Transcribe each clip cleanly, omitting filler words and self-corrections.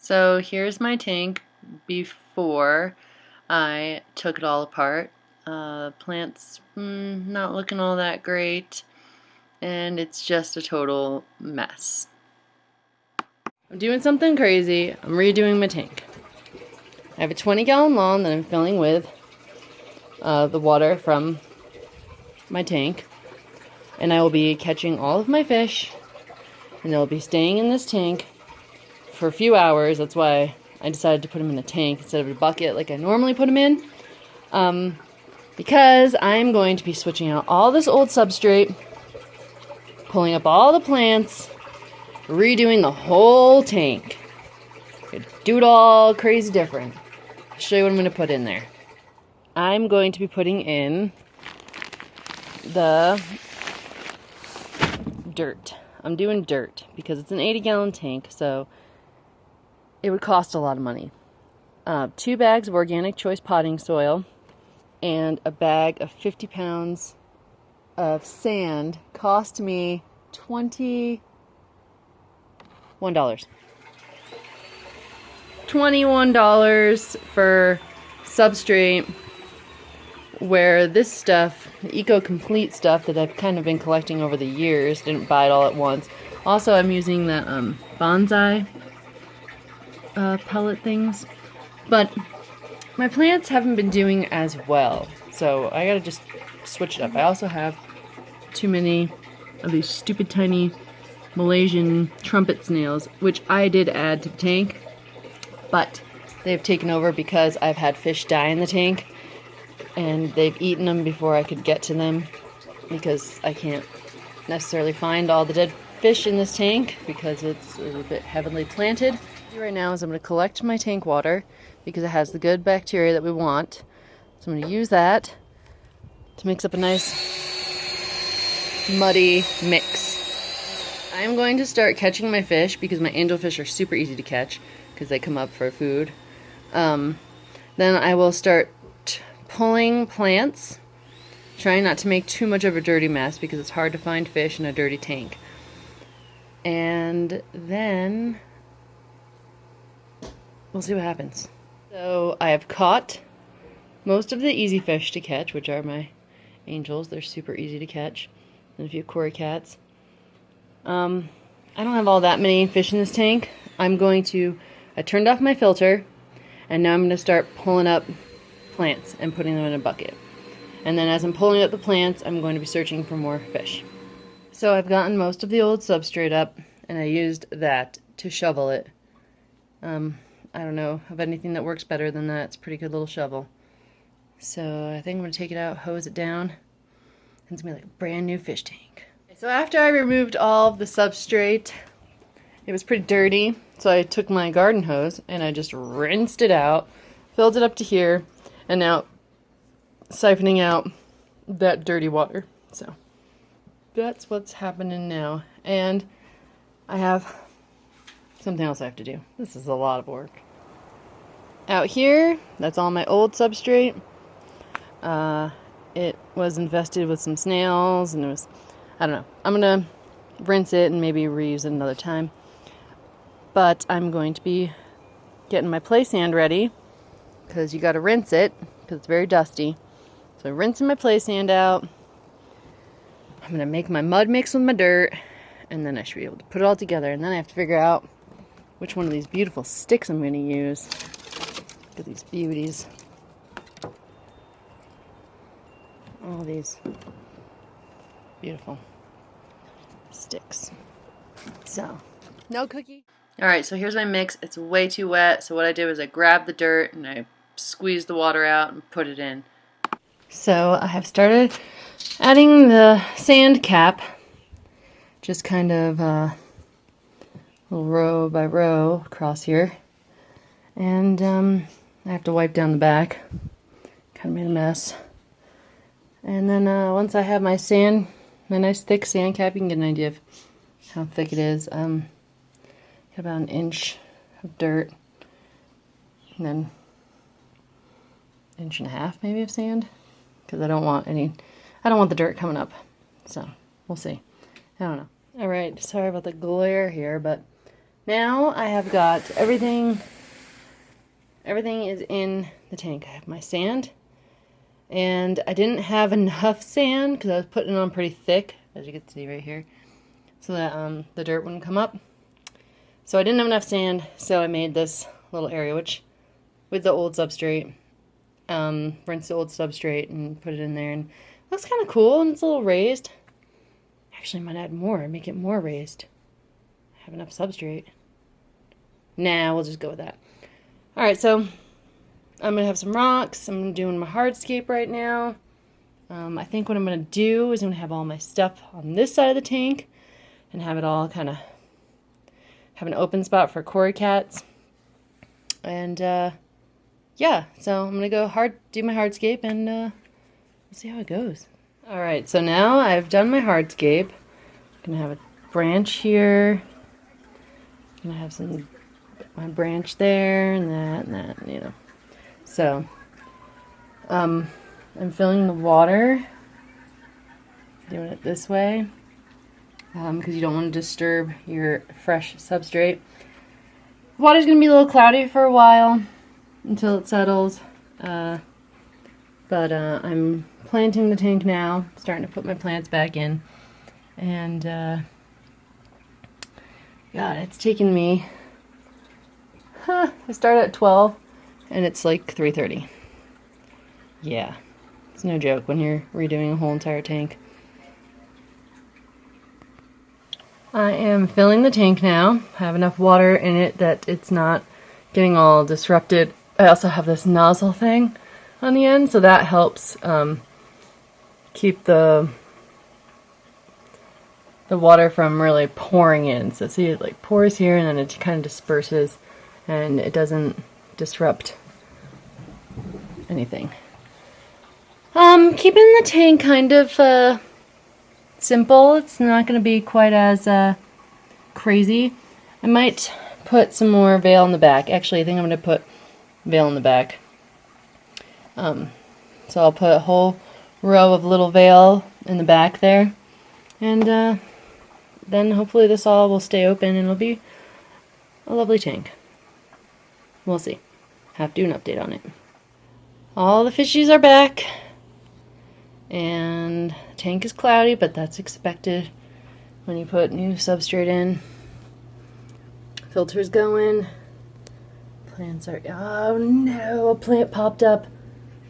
So here's my tank before I took it all apart. Plants not looking all that great, and it's just a total mess. I'm doing something crazy. I'm redoing my tank. I have a 20-gallon lawn that I'm filling with the water from my tank, and I will be catching all of my fish, and they'll be staying in this tank for a few hours. That's why I decided to put them in a tank instead of a bucket like I normally put them in, because I'm going to be switching out all this old substrate, pulling up all the plants, redoing the whole tank. Do it all crazy different. I'll show you what I'm going to put in there. I'm going to be putting in the dirt. I'm doing dirt because it's an 80-gallon tank, so it would cost a lot of money. 2 bags of organic choice potting soil and a bag of 50 pounds of sand cost me $21. $21 for substrate, where this stuff, the Eco Complete stuff that I've kind of been collecting over the years, didn't buy it all at once. Also, I'm using the bonsai pellet things, but my plants haven't been doing as well, so I gotta just switch it up. I also have too many of these stupid tiny Malaysian trumpet snails, which I did add to the tank, but they've taken over because I've had fish die in the tank, and they've eaten them before I could get to them, because I can't necessarily find all the dead fish in this tank because it's a bit heavily planted. Right now is I'm going to collect my tank water because it has the good bacteria that we want. So I'm going to use that to mix up a nice muddy mix. I'm going to start catching my fish because my angelfish are super easy to catch because they come up for food. Then I will start pulling plants, trying not to make too much of a dirty mess because it's hard to find fish in a dirty tank. And then we'll see what happens. So I have caught most of the easy fish to catch, which are my angels. They're super easy to catch. And a few Cory Cats. I don't have all that many fish in this tank. I turned off my filter, and now I'm going to start pulling up plants and putting them in a bucket. And then as I'm pulling up the plants, I'm going to be searching for more fish. So I've gotten most of the old substrate up, and I used that to shovel it. I don't know of anything that works better than that. It's a pretty good little shovel. So I think I'm going to take it out, hose it down, and it's going to be like a brand new fish tank. So after I removed all of the substrate, it was pretty dirty, so I took my garden hose and I just rinsed it out, filled it up to here, and now siphoning out that dirty water. So that's what's happening now. And I have something else I have to do. This is a lot of work. Out here, that's all my old substrate. It was infested with some snails, and it was, I don't know. I'm gonna rinse it and maybe reuse it another time. But I'm going to be getting my play sand ready, because you gotta rinse it, because it's very dusty. So I'm rinsing my play sand out. I'm gonna make my mud mix with my dirt, and then I should be able to put it all together, and then I have to figure out which one of these beautiful sticks I'm going to use. Look at these beauties. All these beautiful sticks. So, no cookie. Alright, so here's my mix. It's way too wet, so what I did was I grabbed the dirt and I squeezed the water out and put it in. So I have started adding the sand cap, just kind of row by row across here, and I have to wipe down the back. Kind of made a mess. And then once I have my sand, my nice thick sand cap, you can get an idea of how thick it is. About 1 inch of dirt, and then 1.5 inches maybe of sand, because I don't want the dirt coming up. So we'll see. I don't know. All right, sorry about the glare here, but Now I have got everything is in the tank. I have my sand, and I didn't have enough sand because I was putting it on pretty thick, as you can see right here, so that the dirt wouldn't come up. So I didn't have enough sand, so I made this little area, which with the old substrate, rinsed the old substrate and put it in there, and it looks kind of cool, and it's a little raised. Actually, I might add more, make it more raised. I have enough substrate. Nah, we'll just go with that. Alright, so I'm going to have some rocks. I'm doing my hardscape right now. I think what I'm going to do is I'm going to have all my stuff on this side of the tank and have it all kind of have an open spot for Cory Cats. And yeah, so I'm going to go do my hardscape, and we'll see how it goes. Alright, so now I've done my hardscape. I'm going to have a branch here. I'm going to have my branch there, and that, you know. So, I'm filling the water, doing it this way, because you don't want to disturb your fresh substrate. The water's going to be a little cloudy for a while until it settles, but I'm planting the tank now, starting to put my plants back in, and God, it's taken me, I started at 12, and it's like 3:30. Yeah, it's no joke when you're redoing a whole entire tank. I am filling the tank now. I have enough water in it that it's not getting all disrupted. I also have this nozzle thing on the end, so that helps keep the water from really pouring in. So see, it like pours here, and then it kind of disperses, and it doesn't disrupt anything. Keeping the tank kind of simple. It's not going to be quite as crazy. I might put some more veil in the back. Actually, I think I'm going to put veil in the back. So I'll put a whole row of little veil in the back there, and then hopefully this all will stay open and it'll be a lovely tank. We'll see. Have to do an update on it. All the fishies are back, and the tank is cloudy, but that's expected when you put new substrate in. Filter's going. Plants are, oh no, a plant popped up.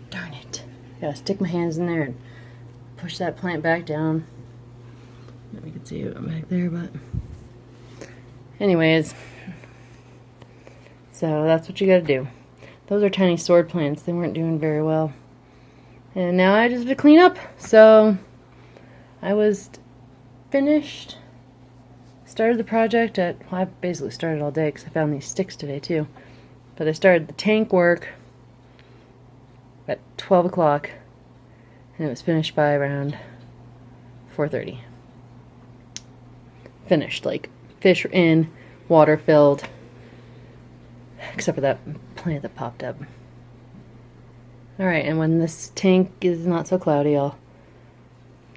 Darn it. Gotta stick my hands in there and push that plant back down. Maybe you can see it back there, but anyways, so that's what you gotta do. Those are tiny sword plants. They weren't doing very well. And now I just have to clean up. So I was finished. Started the project at, well, I basically started all day because I found these sticks today too. But I started the tank work at 12 o'clock, and it was finished by around 4:30. Finished, like fish in, water filled, except for that plant that popped up. Alright, and when this tank is not so cloudy, I'll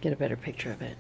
get a better picture of it.